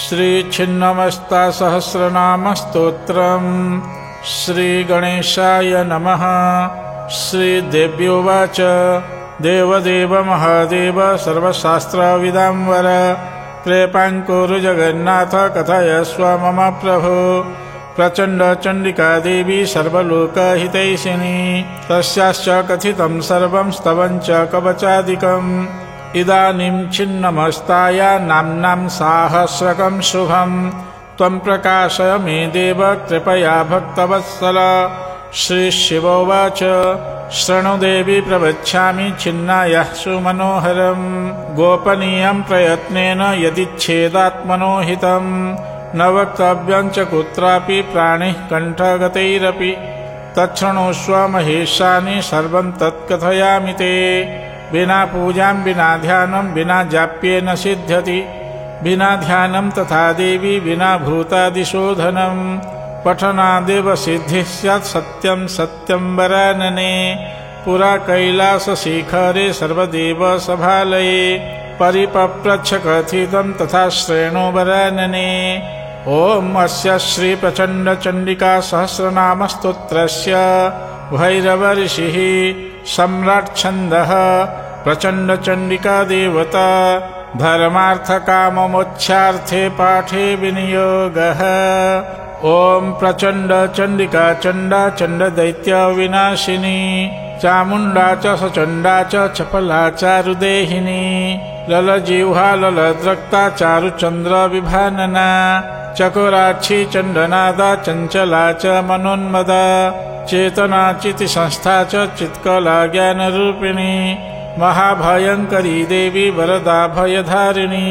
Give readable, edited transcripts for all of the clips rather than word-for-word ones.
श्रीछिन्नमस्ता सहस्रनाम स्तोत्रम्। श्रीगणेशाय नमः। श्रीदेव्योवाच देवदेव महादेव सर्वशास्त्रविदाम्बर कृपाङ्कुरु जगन्नाथ कथयस्व मम प्रभो। प्रचण्डचण्डिका देवी सर्वलोकहितैषिणी तस्याश्च कथितं सर्वं स्तवं च कवचादिकम्। इदानीं छिन्नमस्ताया नाम्नां साहस्रकं शुभं त्वं प्रकाशय मे देव कृपया भक्तवत्सल। श्रीशिवोवाच शृणु देवी प्रवक्ष्यामि छिन्नायाः सुमनोहरं गोपनीयं प्रयत्नेन यदिच्छेदात्मनो हितं न वक्तव्यं च कुत्रापि प्राणिः कण्ठगतैरपि तच्छृणुष्व महेशानि सर्वं तत्कथयामि ते। विना पूजां विना ध्यानं विना जाप्येन सिद्ध्यति विना ध्यानं तथा देवी विना भूतादिशोधनं पठनादेव सिद्धिः स्यात् सत्यं सत्यं वरानने। पुरा कैलासशिखरे सर्वदेव सभालये परिपप्रच्छ कथितं तथा श्रेणो वरानने। ॐ अस्य श्रीप्रचण्डचण्डिका सहस्रनाम स्तोत्रस्य भैरवऋषिः सम्राट् छन्दः प्रचण्डचण्डिका देवता धर्मार्थकाममोक्षार्थे पाठे विनियोगः। ॐ प्रचण्डचण्डिका चण्डा चण्डदैत्यविनाशिनी चामुण्डा च सचण्डा च चपला चारुदेहिनी ललजिह्वा ललद्रक्ता चारुचन्द्रविभानना चकोराक्षी चण्डनादा चञ्चला च मनोन्मदा चेतना चितिसंस्था च चित्कला ज्ञानरूपिणी महाभयङ्करी देवी वरदा भयधारिणी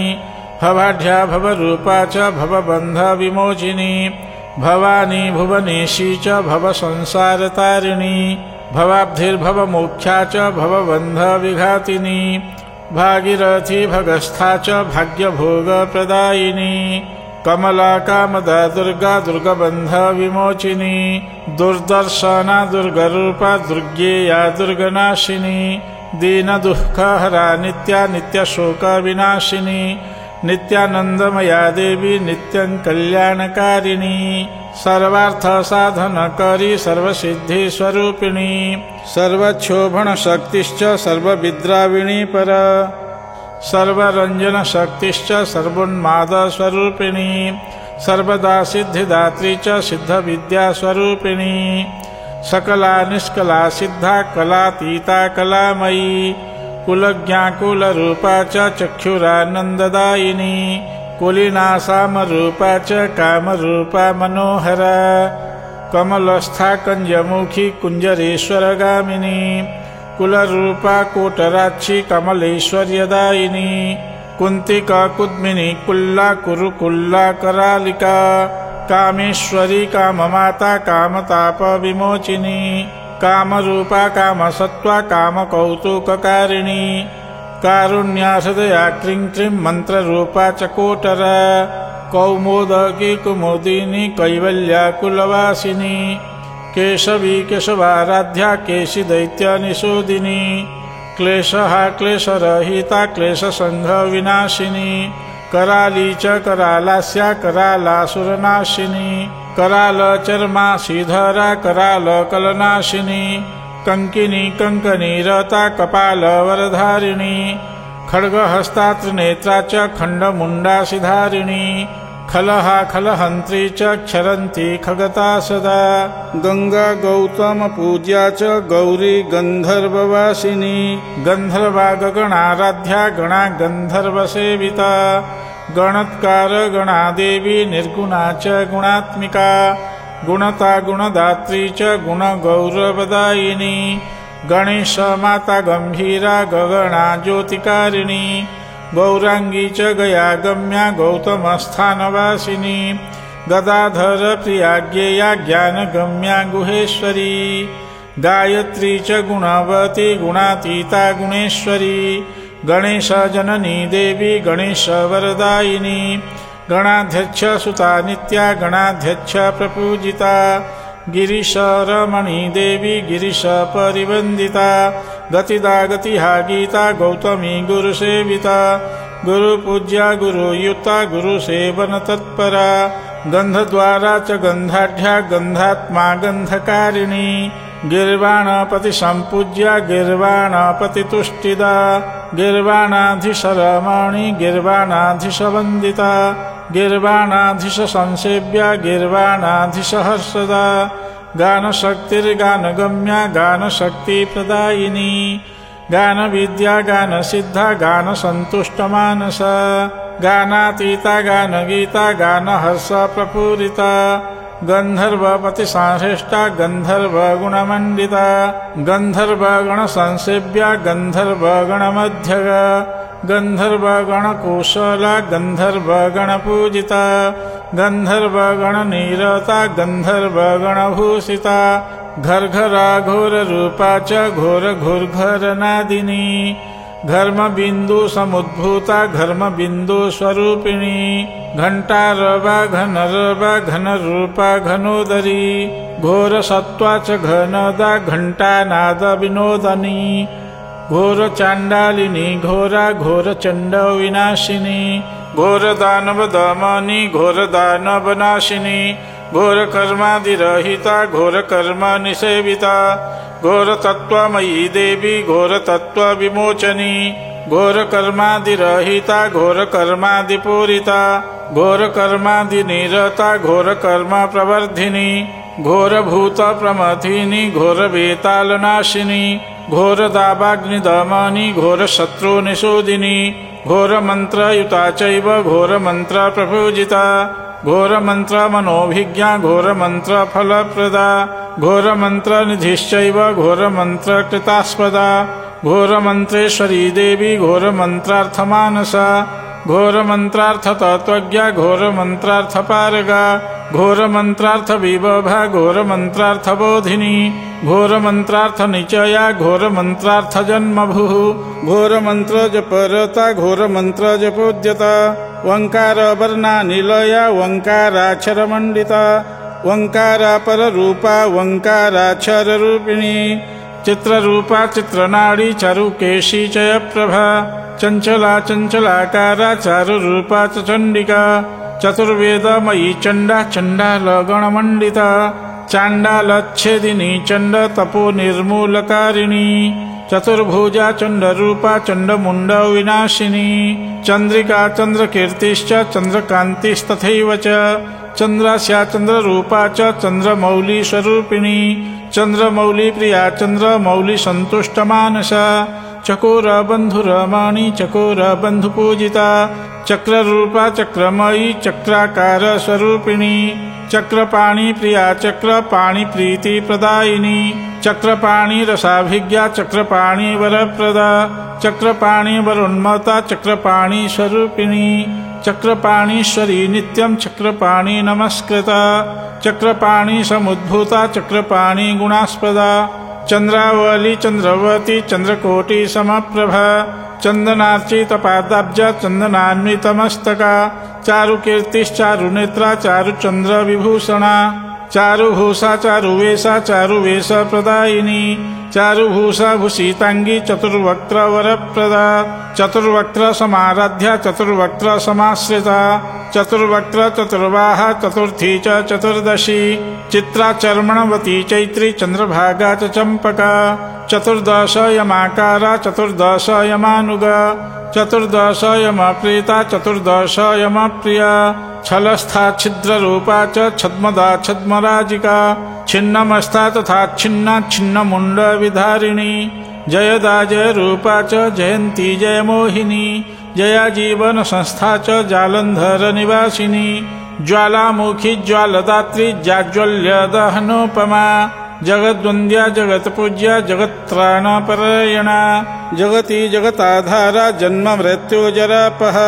भवाढ्या भवरूपा च भवबन्धविमोचिनी भवानी भुवनेशी च भवसंसारतारिणी भवाब्धिर्भवमोक्षा च भवबन्धविघातिनी भागीरथी भगस्था च भाग्यभोगप्रदायिनी कमला कामदा दुर्गा दुर्गबन्धविमोचिनी दुर्दर्शना दुर्गरूपा दुर्गेया दुर्गनाशिनी दीनदुःखहरा नित्या नित्यशोकविनाशिनी नित्यानन्दमया देवी नित्यं कल्याणकारिणी सर्वार्थसाधनकरी सर्वसिद्धिस्वरूपिणी सर्वक्षोभणशक्तिश्च सर्वविद्राविणी पर सर्वरञ्जनशक्तिश्च सर्वोन्मादस्वरूपिणी सर्वदा सिद्धिदात्री च सिद्धविद्यास्वरूपिणी सकला निष्कला सिद्धा कलातीता कलामयी कुलज्ञाकुलरूपा च चक्षुरानन्ददायिनी कुलीना सामरूपा च कामरूपा मनोहरा कमलस्था कञ्जमुखी कुञ्जरेश्वरगामिनी कुलरूपा कोटराक्षी कमलेश्वर्यदायिनी कुन्तिका कुद्मिनी कुल्ला कुरुकुल्ला करालिका कामेश्वरी काममाता कामतापविमोचिनी कामरूपा कामसत्त्वा कामकौतुककारिणी कारुण्याहृदया क्रीं क्रीं मन्त्ररूपा च कोटरा कौमोदकी कुमुदिनी कैवल्या कुलवासिनी केशवी केशवाराध्या केशिदैत्यनिषोदिनी क्लेशः क्लेशरहिता क्लेशसङ्घविनाशिनी कराली च करालास्या करालासुरनाशिनी करालचर्मासीधरा करालकलनाशिनी कङ्किनी कङ्कनीरता कपालवरधारिणी खड्गहस्ता त्रिनेत्रा च खण्डमुण्डासिधारिणी खलहा खलहन्त्री च क्षरन्ती खगता सदा गंगा गौतम पूज्या च गौरी गन्धर्ववासिनी गन्धर्वा गगणाराध्या गणा गन्धर्वसेविता गणत्कार गणादेवी निर्गुणा च गुणात्मिका गुणता गुणदात्री च गुणगौरवदायिनी गणेश माता गंभीरा गगणा ज्योतिकारिणी गौरांगी च गयागम्या गौतमस्थानवासिनी गदाधर प्रिया ज्ञेया ज्ञानगम्या गुहेश्वरी गायत्री च गुणवती गुणातीता गुणेश्वरी गणेश जननी देवी गणेश वरदायिनी गणाध्यक्ष सुता नित्या गणाध्यक्ष प्रपूजिता गिरीश रमणी देवी गिरीश परिवंदिता गतिदा गतिहा गीता गौतमी गुरुसेविता गुरुपूज्या गुरुयुता गुरुसेवन तत्परा गन्धद्वारा च गन्धाढ्या गन्धात्मा गन्धकारिणी गिर्वाणपति सम्पूज्या गिर्वाणपति तुष्टिदा गिर्वाणाधीशरमणि गिर्वाणाधीशवन्दिता गिर्वाणाधीश संसेव्या गिर्वाणाधीश हर्षदा गानशक्तिर्गानगम्या गानशक्तिप्रदायिनी गानविद्या गानसिद्धा गानसन्तुष्टमानसा गानातीता गानगीता गानहर्ष प्रपूरिता गन्धर्वपति संश्रेष्टा गन्धर्वगुणमण्डिता गन्धर्वगणसंसेव्या गन्धर्वगणमध्यगा गन्धर्वगणकुशला गन्धर्वगणपूजिता गन्धर्वगणनिरता गन्धर्वगणभूषिता घर्घरा घोररूपा च घोरघोर्घरनादिनी घर्मबिन्दु समुद्भूता घर्मबिन्दुस्वरूपिणी घण्टारवा घनरवा घनरूपा घनोदरी घोरसत्त्वा च घनदा घण्टानादविनोदनी घोरचाण्डालिनी घोरा घोरचण्डविनाशिनी घोरदानवदमनी घोरदानवनाशिनी घोरकर्मादिरहिता घोरकर्मनिसेविता घोरतत्त्वमयी देवी घोरतत्त्वविमोचनी घोरकर्मादिरहिता घोरकर्मादिपूरिता घोरकर्मादिनिरता घोरकर्मप्रवर्धिनी घोरभूतप्रमथिनी घोरवेतालनाशिनी घोरदावाग्निदमनी घोरशत्रुनिषोदिनी घोरमन्त्रयुता चैव घोरमन्त्रप्रपूजिता घोरमन्त्रमनोभिज्ञा घोरमन्त्रफलप्रदा घोरमन्त्रनिधिश्चैव घोरमन्त्रकृतास्पदा घोरमन्त्रेश्वरी देवी घोरमन्त्रार्थमानसा घोरमन्त्रार्थतत्त्वज्ञा घोरमन्त्रार्थपारगा घोरमन्त्रार्थविभवा घोरमन्त्रार्थबोधिनी घोरमन्त्रार्थनिचया घोरमन्त्रार्थजन्मभुः घोरमन्त्रजपरता घोरमन्त्रजपोद्यता ओङ्कारवर्णानिलया ओङ्काराक्षरमण्डिता ओङ्कारापररूपा ओङ्काराक्षररूपिणी चित्ररूपा चित्रनाडी चारुकेशी चयप्रभा चञ्चला चञ्चलाकारा चारुरूपा च चण्डिका चतुर्वेदमयी चण्डा चण्डालगणमण्डिता चाण्डालच्छेदिनी चण्ड तपोनिर्मूलकारिणी चतुर्भुजा चण्डरूपा चण्डमुण्डविनाशिनी चन्द्रिका चन्द्रकीर्तिश्च चन्द्रकान्तिस्तथैव च चन्द्रास्या चन्द्ररूपा च चन्द्रमौलीस्वरूपिणी चन्द्रमौलीप्रिया चन्द्रमौलीसन्तुष्टमानसा चकोरबन्धुरमणि चकोरबन्धुपूजिता चक्ररूपा चक्रमयी चक्राकारस्वरूपिणी चक्रपाणिप्रिया चक्रपाणिप्रीतिप्रदायिनी चक्रपाणिरसाभिज्ञा चक्रपाणिवरप्रदा चक्रपाणिवरोन्मता चक्रपाणिस्वरूपिणी चक्रपाणीश्वरी नित्यं चक्रपाणि नमस्कृता चक्रपाणिसमुद्भूता चक्रपाणिगुणास्पदा चन्द्रावली चन्द्रवती चन्द्रकोटिसमप्रभा चन्दनार्चितपादाब्जा चन्दनान्वितमस्तका चारुकीर्तिश्चारुनेत्रा चारुचन्द्रविभूषणा चारुभूषा चारुवेशा चारुवेशप्रदायिनी चारुभूषा भूषिताङ्गी चतुर्वक्त्रवरप्रदा चतुर्वक्त्रसमाराध्या चतुर्वक्त्रसमाश्रिता चतुर्वक्त्र चतुर्वाहा चतुर्थी च चतुर्दशी चित्रा चर्मणवती चैत्री चन्द्रभागा च चम्पका चतुर्दश यमाकारा चतुर्दश यमानुगा चतुर्दश यमप्रीता चतुर्दश यमप्रिया छलस्था छिद्ररूपा च छद्मदा छद्मराजिका छिन्नमस्था तथा छिन्ना छिन्नमुण्डविधारिणी जयदा जयरूपा च जयन्ती जयमोहिनी जया जीवन संस्था च जालन्धर निवासिनी ज्वालामुखी ज्वालदात्री जाज्वल्यदहनोपमा जगद्वन्द्या जगत्पूज्या जगत्त्राणपरायणा जगति जगताधारा जन्म मृत्युजरापः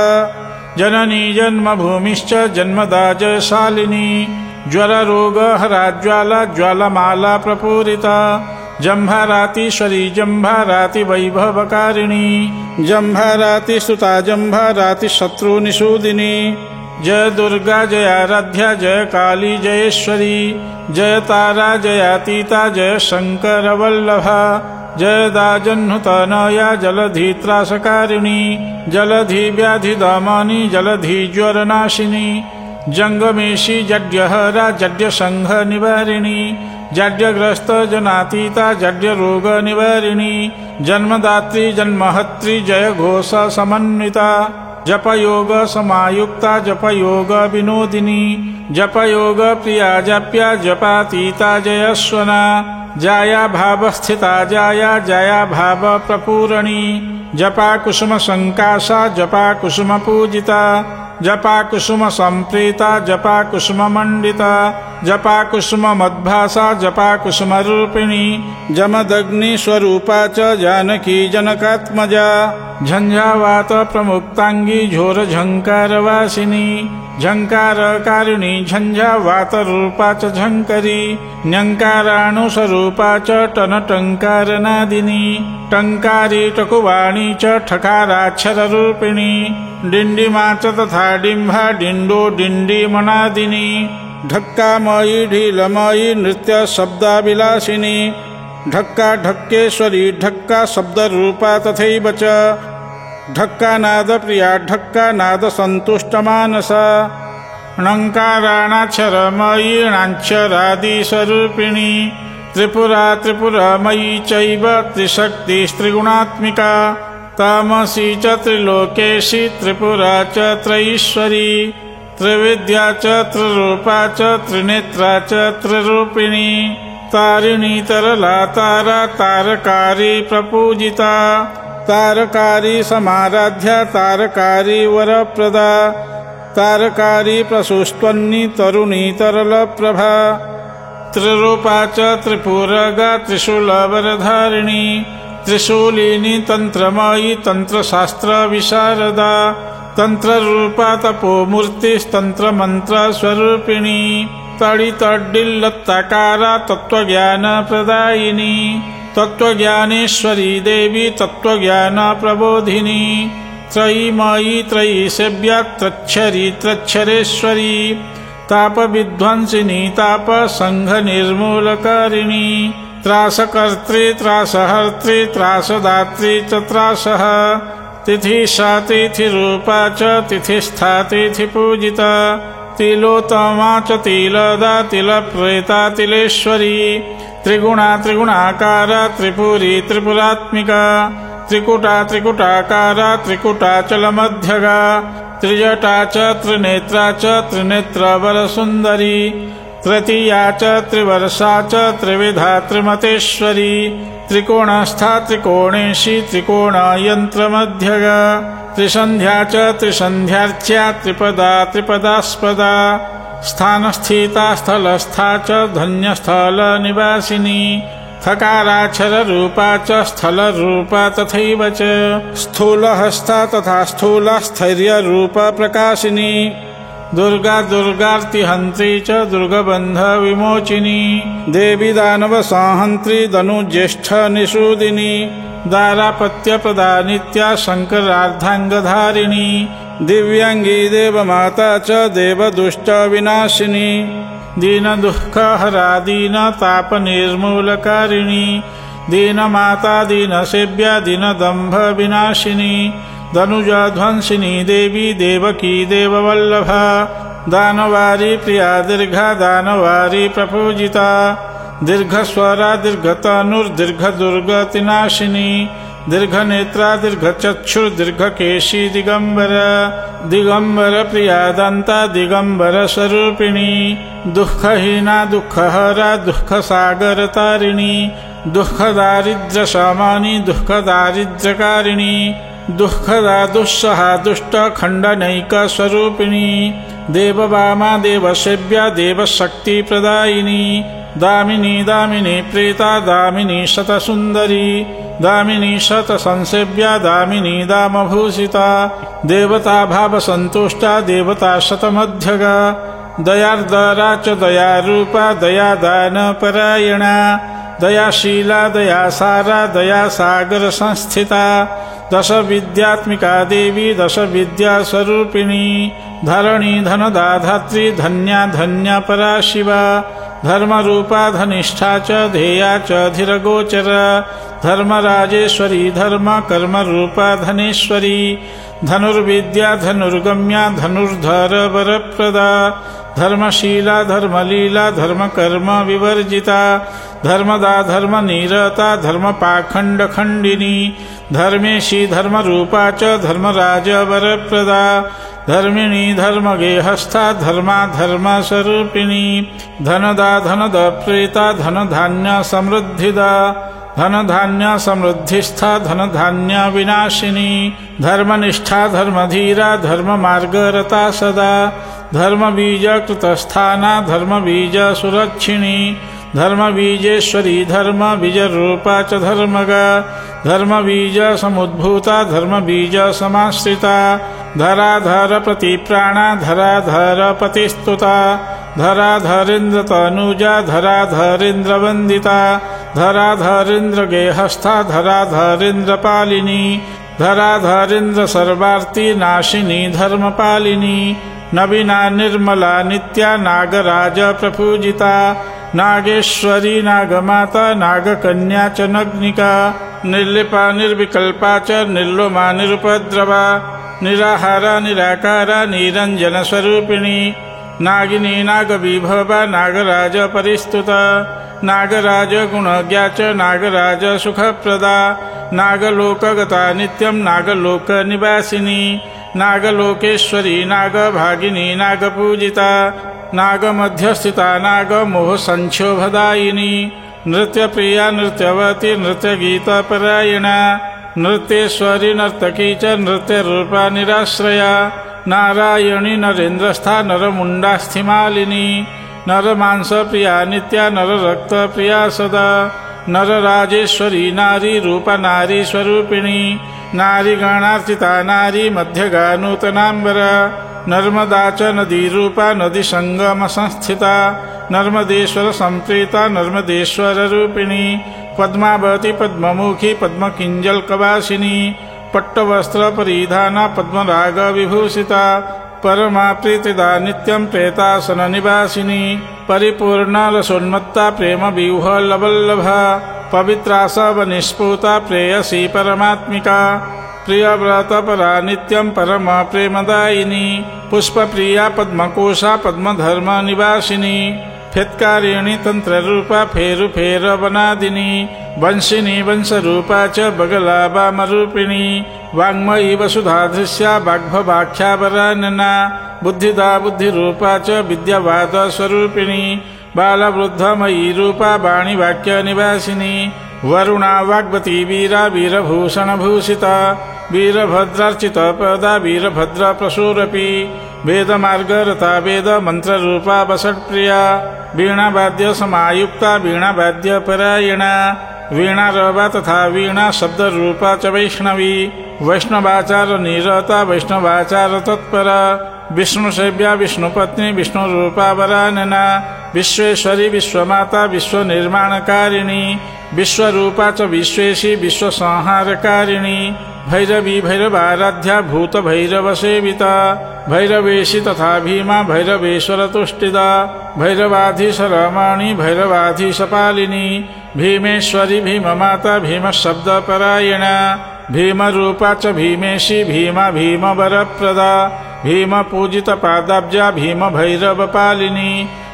जननी जन्मभूमिश्च जन्मदा जयशालिनी ज्वररोगहरा ज्वाला ज्वालमाला प्रपूरिता जम्भारातीश्वरी जम्भाराति वैभवकारिणी जम्भाराति सुता जम्भाराति शत्रुनिषूदिनी जय दुर्गा जयाराध्या जय काली जयेश्वरी जय तारा जयातीता जय शंकर वल्लभा जयदाजह्नुतनया जलधि त्रासकारिणी जलधि व्याधिदमनी जलधि ज्वरनाशिनी जंगमेशी जड्यहरा जड्यसंघ निवारिणी जड्यग्रस्त जनातीता जड्यरोग निवारिणी जन्मदात्री जन्महत्री जय घोष समन्विता जपयोग समायुक्ता जपयोग विनोदिनी जपयोग प्रिया जप्या जपातीता जयस्वना जाया भाव स्थिता जाया जया भाव प्रपूरणी जपा कुसुम संकाशा जपा कुसुम पूजिता जपा कुसुम संप्रीता जपा कुसुम मंडिता जपा कुसुम मद्भासा जपा कुसुम रूपिणी जमदग्नि स्वरूपा च जानकी जनकात्मजा झंझावात प्रमुक्तांगी झोर झंकार वासिनी झंकारकारिणी झंझावात रूपा च झंकरी न्यंकाराणुस्वरूपा च टन टंकारनादिनी टंकारी टकुवाणी च ठकाराक्षर रूपिणी डिंडिमा च तथा डिंभा डिंडो डिंडीमनादिनी ढक्कामयी ढीलमयी नृत्य शब्दाभिलाषिनी ढक्का ढक्केश्वरी ढक्का शब्द रूपा तथैव च ढक्का नाद प्रिया ढक्का नाद संतुष्ट मानसा णङ्काराणाक्षरमयी णाक्षरादि स्वरूपिणी त्रिपुरा त्रिपुरमयी चैव त्रिशक्तिस्त्रिगुणात्मिका तामसी च त्रिलोकेशी त्रिपुरा च त्रयीश्वरी त्रिविद्या च त्रिरूपा च त्रिनेत्रा च त्रिरूपिणी तारिणी तरला तारा तारकारी प्रपूजिता तारकारी समाराध्या तारकारी वरप्रदा तारकारी प्रसुस्त्वन्नी तरुणी तरलप्रभा त्रिरूपा च त्रिपुरगा त्रिशूलवरधारिणी त्रिशूलिनी तंत्रमयी तंत्रशास्त्र विशारदा तंत्ररूपा तपोमूर्तिस्तंत्र मंत्र स्वरूपिणी तडितड्डिल्लत्ताकारा तत्त्वज्ञान प्रदायिनी तत्त्वज्ञानेश्वरी देवी तत्त्वज्ञान प्रबोधिनी त्रयीमयी त्रयीसेव्या त्रच्छरी त्रच्छरेश्वरी तापविध्वंसिनी ताप संघ निर्मूलकारिणी त्रासकर्त्री त्रासहर्त्री त्रासदात्री च त्रासः तिथिशा तिथिरूपा च तिथिस्था तिथिपूजिता तिलोत्तमा च तिलदा तिलप्रेता तिलेश्वरी त्रिगुणा त्रिगुणाकारा त्रिपुरी त्रिपुरात्मिका त्रिकुटा त्रिकुटाकारा त्रिकुटाचलमध्यगा त्रिजटा च त्रिनेत्रा च त्रिनेत्रवरसुन्दरी तृतीया च त्रिवर्षा च त्रिविधा त्रिमतेश्वरी त्रिकोणस्था त्रिकोणेशी त्रिकोणयन्त्रमध्यगा त्रिसन्ध्या च त्रिसन्ध्यार्च्या त्रिपदा त्रिपदास्पदा स्थानस्थिता स्थलस्था च धन्यस्थलनिवासिनी थकाराक्षररूपा च स्थलरूपा तथैव च स्थूलहस्ता तथा स्थूला स्थैर्यरूपा प्रकाशिनी दुर्गा दुर्गार्तिहन्त्री च दुर्गबन्ध विमोचिनी देवी दानवसंहन्त्री धनुज्येष्ठ निषूदिनी दारापत्यप्रदा नित्या शङ्करार्धाङ्गधारिणी दिव्यांगी देवमाता च देवदुष्ट विनाशिनी दीनदुःखहरा दीनतापनिर्मूलकारिणी दीनमाता दीनसेव्या दीनदम्भ विनाशिनी धनुजध्वंसिनी देवी देवकी देववल्लभा दानवारी प्रिया दीर्घा दानवारी प्रपूजिता दीर्घस्वरा दीर्घतनुर्दीर्घदुर्गतिनाशिनी दीर्घनेत्रा दीर्घचक्षुर्दीर्घकेशी दिगंबर दिगंबर प्रिया दंता दिगंबर स्वरूपिणी दुःखहीना दुःखहरा दुःखसागरतारिणी दुःखदारिद्र्यशमानी दुःखदारिद्र्यकारिणी दुःखदा दुःसहा दुष्टखण्डनैक स्वरूपिणी देववामा देवसेव्या देवशक्तिप्रदायिनी दामिनी दामिनी प्रेता दामिनी शतसुन्दरी दामिनी शतसंसेव्या दामिनी दामभूषिता देवता भावसन्तुष्टा देवता शतमध्यगा दयार्दरा च दयारूपा दयादानपरायणा दयाशीला दयासारा दयासागर संस्थिता दश विद्यात्मिका देवी दश विद्यास्वरूपिणी धरणी धनदाधात्री धन्या धन्या परा शिवा धर्मरूपा धनिष्ठा च ध्येया च धीरगोचर धर्मराजेश्वरी धर्म कर्मरूपा धनेश्वरी धनुर्विद्या धनुर्गम्या धनुर्धर वरप्रदा धर्मशीला धर्मलीला धर्मकर्म विवर्जिता धर्मदा धर्मनिरता धर्मपाखण्डखण्डिनी धर्मेशी धर्मरूपा च धर्मराज वरप्रदा धर्मिणी धर्मगेहस्था धर्मा धर्मस्वरूपिणी धनदा धनदप्रेता धनधान्य समृद्धिदा धनधान्य समृद्धिस्था धनधान्य विनाशिनी धर्मनिष्ठा धर्मधीरा धर्ममार्गरता सदा धर्मबीज कृतस्थाना धर्मबीज सुरक्षिणी धर्मबीजेश्वरी धर्मबीजरूपा च धर्मगा धर्मबीज समुद्भूता धर्मबीज समाश्रिता धराधर प्रतिप्राणा धराधर पतिस्तुता धराधरेन्द्र तनूजा धराधरेन्द्र वंदिता धराधरेन्द्र गेहस्था धराधरेन्द्र पालिनी धराधरेन्द्र सर्वार्ति नाशिनी धर्मपालिनी नवीना निर्मला नित्या नागराज प्रपूजिता नागेश्वरी नागमाता नागकन्या च नग्निका निर्लिपा निर्विकल्पा च निर्लोमा निरुपद्रवा निराहारा निराकारा निरंजन स्वरूपिणी नागिनी नागविभवा नागराज परिस्तुता नागराज गुणज्ञा च नागराज सुखप्रदा नागलोकगता नित्यं नागलोक निवासिनी नागलोकेश्वरी नागभागिनी नागपूजिता नागमध्यस्थिता नागमोहसंक्षोभदायिनी नृत्यप्रिया नृत्यवती नृत्यगीतपरायणा नृत्येश्वरी नर्तकी च नृत्यरूपा निराश्रया नारायणी नरेन्द्रस्था नरमुण्डास्थिमालिनी नरमांसप्रिया नित्या नररक्तप्रिया सदा नरराजेश्वरी नारी रूपा नारी स्वरूपिणी नारी गणार्चिता नारी मध्यगा नूतनांबरा नर्मदा च नदी रूपा नदी संगम संस्थिता नर्मदेश्वर संप्रीता नर्मदेश्वर रूपिणी पद्मावती पद्ममुखी पद्मकिंजल कवासिनी पट्टवस्त्र परिधाना पद्मराग विभूषिता परमा प्रीतिदा नित्यं प्रेतासन निवासिनी परिपूर्ण रसोन्मत्ता प्रेम व्यूहलवल्लभा पवित्रा सवनिष्पूता प्रेयसी परमात्मिका प्रियव्रतपरा नित्यं परम प्रेमदायिनी पुष्पप्रिया पद्मकोशा पद्मधर्म निवासिनी फेत्कारिणी तंत्ररूपा फेरुफेरवनादिनी वंशिनी वंशरूपा च बगलाबामरूपिणी वाङ्मयी वसुधाधृश्या वाग्भवाख्यावरानना बुद्धिदा बुद्धिरूपा च विद्यावादस्वरूपिणी बालवृद्धमयी रूपा वाणीवाक्य निवासिनी वरुणा वाग्वती वीरा वीरभूषणभूषिता वीरभद्रार्चितपदा वीरभद्रप्रसूरपी वेदमार्गरता वेदमन्त्ररूपा वसट्प्रिया वीणावाद्य समायुक्ता वीणावाद्यपरायणा वीणारवा तथा वीणा शब्दरूपा च वैष्णवी वैष्णवाचार निरता वैष्णवाचार तत्परा विष्णुसेव्या विष्णुपत्नी विष्णुरूपा वरानना विश्वेश्वरी विश्वमाता विश्वनिर्माणकारिणी विश्वरूपा च विश्वेशी विश्वसंहारकारिणी भैरवी भैरवाराध्या भूतभैरवसेविता भैरवेशी तथा भीमा भैरवेश्वरतुष्टिदा भैरवाधीशरमणी भैरवाधीशपालिनी भीमेश्वरी भीममाता भीमशब्दपरायणा भीमरूपा च भीमेशी भीमा भीमवरप्रदा भीमपूजितपादाब्जा भीमभैरवपालिनी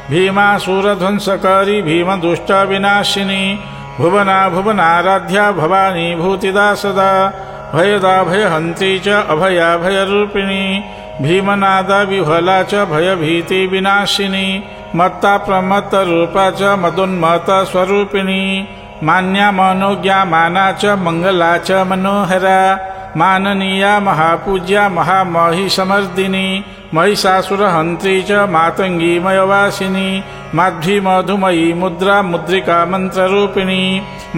भीमासुरध्वंसकारी भीमदुष्टविनाशिनी भुवना भुवनाराध्या भवानी भूतिदा सदा भयदा भयहन्त्री च अभया भयरूपिणी भीमनादा विह्वला च भयभीतिविनाशिनी मत्ता प्रमत्तरूपा च मदोन्मत्तस्वरूपिणी मान्या मनोज्ञा माना च मंगला च मनोहरा माननीया महापूज्या महामहिषमर्दिनी महिषासुरहन्त्री च मातंगी मयवासिनी माध्वी मधुमयी मुद्रा मुद्रिका मंत्ररूपिणी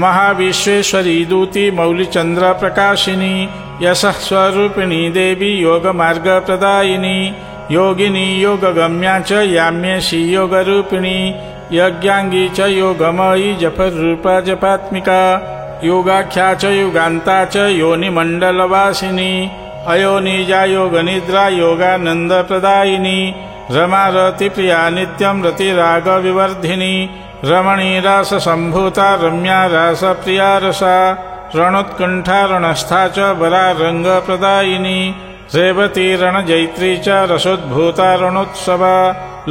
महाविश्वेश्वरी दूती मौलिचंद्र प्रकाशिनी यशः स्वरूपिणी देवी योगमार्गप्रदायिनी योगिनी योगगम्या च याम्येशी योगरूपिणी यज्ञांगी च योगमयी जपरूपा जपात्मिका योगाख्या च युगान्ता च योनिमण्डलवासिनी अयोनिजा योगनिद्रा योगानन्दप्रदायिनी रमा रतिप्रिया नित्यं रतिरागविवर्धिनी रमणी राससम्भूता रम्या रासप्रिया रसा रणोत्कण्ठा रणस्था च बला रङ्गप्रदायिनी रेवती रणजैत्री च रसोद्भूता रणोत्सवा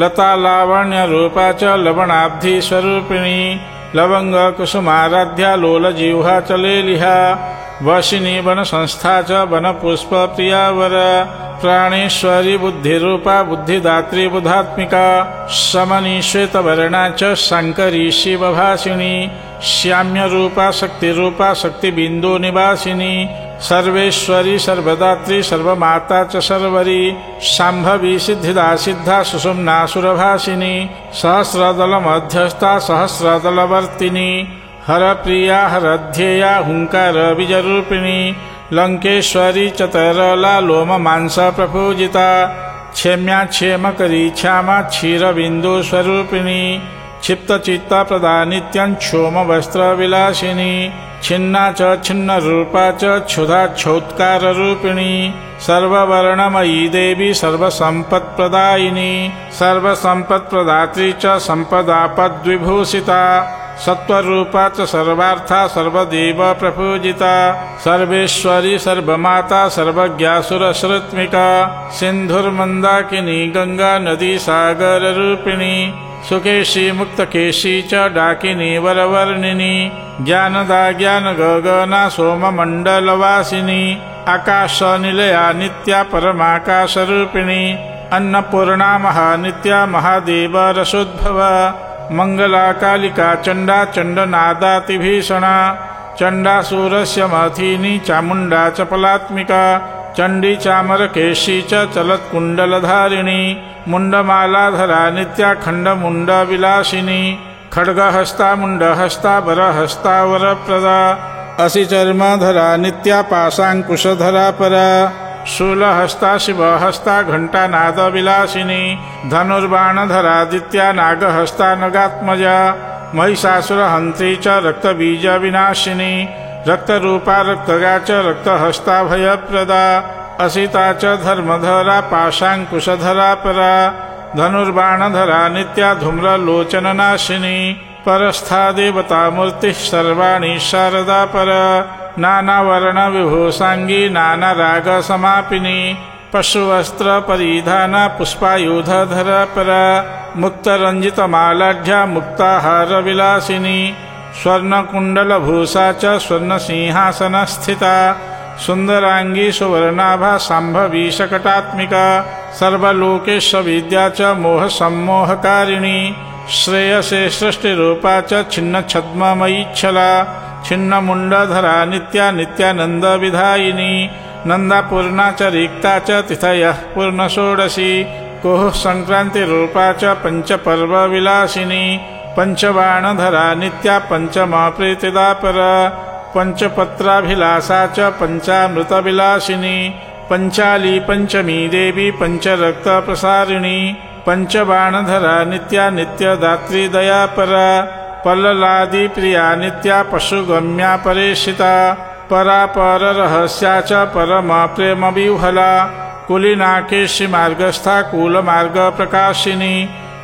लता लावण्यरूपा च लवणाब्धिस्वरूपिणी लवङ्गकुसुमाराध्या लोलजिह्वा च लेलिहा वशिनी वनसंस्था च वनपुष्पप्रिया वर प्राणेश्वरी बुद्धिरूपा बुद्धिदात्री बुधात्मिका शमनी श्वेतवर्णा च शाङ्करी शिवभासिनी श्याम्यरूपा शक्तिरूपा शक्तिबिन्दुनिवासिनी सर्वेश्वरी सर्वदात्री सर्वमाता च सर्वरी शाम्भवी सिद्धिदा सिद्धा सुषुम्ना सुरभासिनी सहस्रदलमध्यस्था सहस्रदलवर्तिनी हरप्रिया हरध्येया हुङ्कार बीजरूपिणी लङ्केश्वरी चतरला लोममांस प्रपूजिता क्षेम्या क्षेमकरी क्षमा क्षीरबिन्दुस्वरूपिणी क्षिप्तचित्तप्रदा नित्यं क्षोमवस्त्रविलासिनी छिन्ना च छिन्नरूपा च क्षुधा क्षौत्काररूपिणी सर्ववर्णमयी देवी सर्वसम्पत्प्रदायिनी सर्वसम्पत्प्रदात्री च सम्पदापद्विभूषिता सत्वरूपा च सर्वार्था सर्वदेव प्रपूजिता सर्वेश्वरी सर्वमाता सर्वज्ञा सुरश्रुत्मिका सिन्धुर्मन्दाकिनी गंगा नदी सागररूपिणी सुकेशी मुक्तकेशी च डाकिनी वरवर्णिनी ज्ञानदा ज्ञानगगना सोममण्डलवासिनी आकाशनिलया नित्या परमाकाशरूपिणी अन्नपूर्णा महानित्या महादेव रसोद्भवा मंगला कालिका चंडा चंडनादातिभीषणा चंडासुरस्य मथिनी चामुंडा चपलात्मिका चंडी चामरकेशी च चलत्कुंडलधारिणी मुंडमालाधरा नित्या खंडमुंडविलासिनी खड्गहस्ता मुंडहस्ता वरहस्ता वरप्रदा असिचर्मधरा नित्या पाशांकुशधरा परा शूलहस्ता शिवहस्ता घंटानादविलासिनी धनुर्बाणधरादित्या नागहस्ता नगात्मजा महिषासुरहंत्री च रक्तबीजविनाशिनी रक्तरूपा रक्तगा च रक्तहस्ता भयप्रदा असिता च धर्मधरा पाशांकुशधरा परा धनुर्बाणधरा नित्या धूम्रलोचननाशिनी परस्था देवतामूर्तिः सर्वाणि शारदा परा नानावर्ण विभूषांगी नानाराग समापिनी पशुवस्त्र परिधान पुष्पायुधधर परा मुक्तरंजितमालाढ्या मुक्ताहार विलासिनी स्वर्णकुंडलभूषा च स्वर्णसिंहासनस्थिता सुंदरांगी सुवर्णाभा शांभवी शकटात्मिका सर्वलोकेशविद्या च मोहसम्मोहकारिणी श्रेयसे सृष्टिरूपा च छिन्नछद्ममयीच्छला छिन्नमुंडधरा नित्या नित्यानंद विधायिनी नंदापूर्णा च रिक्ता च तिथयः पूर्णषोडशी कोह संक्रांतिरूपा च पंचपर्व विलासिनी पंचबाणधरा नित्या पंचमप्रीतिदा परा पंचपत्राभिलाषा च पंचामृतविलासिनी पंचाली पंचमी देवी पंचरक्तप्रसारिणी पंचबाणधरा नित्या नित्यदात्री दया परा पल्ललादि प्रिया नित्या पशुगम्या परेषिता परापर रहस्या च परम प्रेम विह्वला कुलिनाकेशी मार्गस्था कूलमार्ग प्रकाशिनी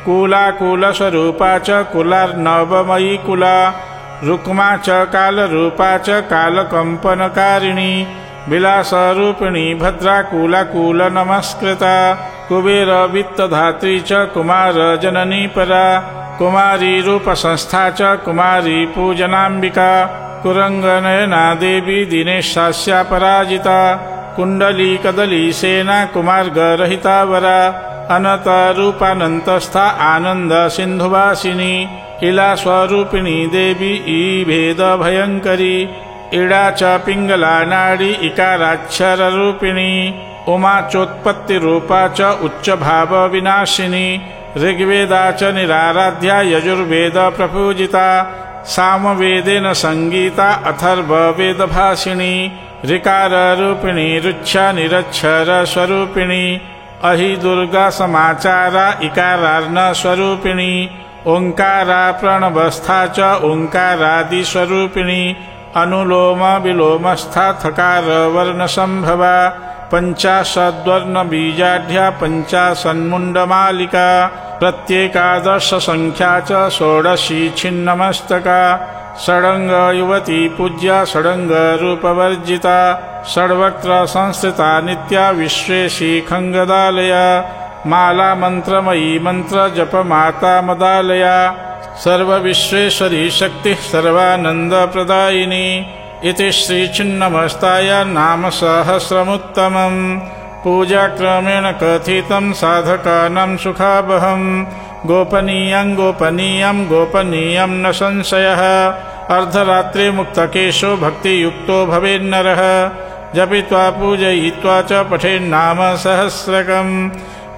कूलाकूल स्वरूपा च कुलार्णवमयी कुला रुक्मा च कालरूपा च कालकंपनकारिणी विलासरूपिणी भद्रा कूलाकूल नमस्कृता कुबेर वित्तधात्री च कुमार जननी परा कुमारी रूप संस्था च कुमारी पूजनांबिका कुरंगनयना देवी दिनेशास्या पराजिता कुंडली कदली सेना कुमार्गरहिता वरा अनत रूपानंतस्था आनंद सिंधुवासिनी इला स्वरूपिणी देवी भेद भयंकरी इडा च पिंगला नाडी इकाराक्षर रूपिणी उमा चोत्पत्ति रूपा च उच्च भाव विनाशिनी ऋग्वेदा च निराराध्या यजुर्वेद प्रपूजिता सामवेदेन संगीता अथर्ववेद भाषिणी ऋकार रूपिणी रुच्छा निरक्षर स्वरूपिणी अहि दुर्गा समाचारा इकारार्ण स्वरूपिणी ओंकारा प्रणवस्था च ओंकारादि स्वरूपिणी अनुलोम विलोमस्था थकार वर्ण संभवा पंचाशद्वर्णबीजाढ्या पंचाशन्मुण्डमालिका प्रत्येकादशसंख्या च षोडशी छिन्नमस्तका षडंग युवती पूज्या षडंग रूपवर्जिता षड्वक्त्र संस्थिता नित्या विश्वेशी खंगदालया माला मंत्रमयी मंत्र जप माता मदालया सर्व विश्वेश्वरी शक्ति सर्वानंद प्रदायिनी इति श्री छिन्नमस्ताया नाम सहस्रमुत्तमम् पूजा क्रमेण कथितं साधकानां सुखावहम् गोपनीयं गोपनीयं गोपनीयं न संशयः अर्धरात्रे मुक्तकेशो भक्तियुक्तो भवेन्नरः जपित्वा पूजयित्वा च पठेन्नाम सहस्रकम्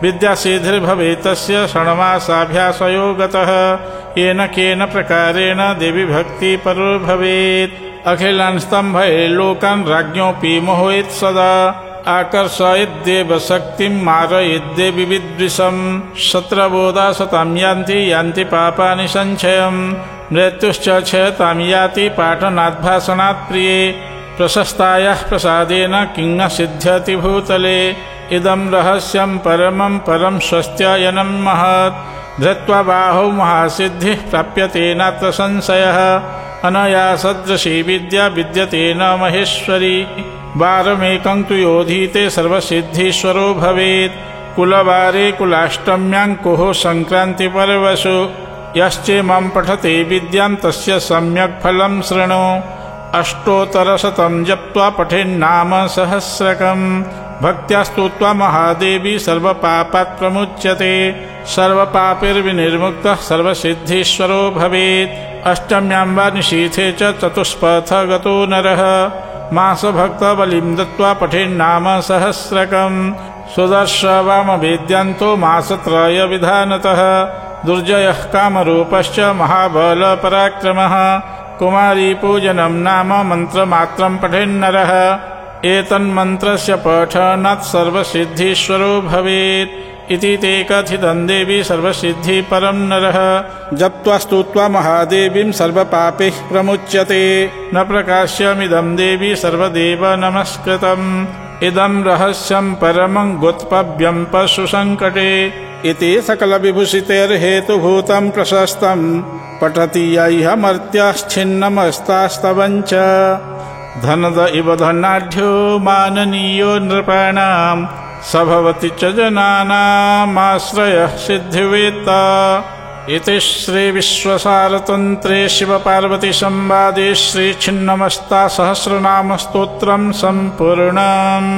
विद्यासिद्धिर्भवेत् तस्य षण्मासाभ्यासयो गतः येन केन प्रकारेण देवी भक्तिपरो भवेत् अखिलान् स्तम्भये लोकान् राज्ञोऽपि मोहयेत् सदा आकर्षयेद्देव शक्तिं मारयेद्देवि विद्विषं शत्रवोदा सतां यान्ति यान्ति पापानि संक्षयं मृत्युश्च क्षयतां याति पाठनात् भाषणात् प्रिये प्रशस्तायाः प्रसादेन किं न सिद्ध्यति भूतले इदं रहस्यं परमं परं स्वस्त्यायनं महत् धृत्वा बाहौ महासिद्धिः प्राप्यते नात्र संशयः अनया सदृशी विद्या विद्यते न महेश्वरी वारमेकं तु योधीते सर्वसिद्धीश्वरो भवेत् कुलवारे कुलाष्टम्यां कुः संक्रान्तिपर्वसु यश्चेमं पठते विद्यां तस्य सम्यक् फलं शृणु अष्टोत्तरशतं जप्त्वा पठेन्नाम सहस्रकम् भक्त्या स्तुत्वा महादेवी सर्वपापात् प्रमुच्यते सर्वपापैर्विनिर्मुक्तः सर्वसिद्धीश्वरो भवेत् अष्टम्यां वा निशीथे च चतुष्पथ गतो नरः मासभक्तबलिं दत्त्वा पठेन्नाम सहस्रकम् सुदर्शवामवेद्यान्तो मासत्रयविधानतः दुर्जयः कामरूपश्च महाबलपराक्रमः कुमारी पूजनं नाम मन्त्रमात्रं पठेन्नरः एतन्मन्त्रस्य पठनात् सर्वसिद्धीश्वरो भवेत् इति ते कथितं देवी सर्वसिद्धिपरं नरः जप्त्वा स्तुत्वा महादेवीं सर्वपापैः प्रमुच्यते न प्रकाश्यमिदं देवी सर्वदेव नमस्कृतम् इदं रहस्यं परमं गुत्पव्यं पशुसङ्कटे इति सकलविभूषितैर्हेतुभूतं प्रशस्तं पठति यैहमर्त्याश्छिन्नमस्तास्तवञ्च धनद इव धनाढ्यो माननीयो नृपाणां स भवति च जनानामाश्रयः सिद्धिवेत्ता इति श्री विश्वसारतन्त्रे शिवपार्वती संवादे श्री छिन्नमस्ता सहस्रनाम स्तोत्रं सम्पूर्णम्।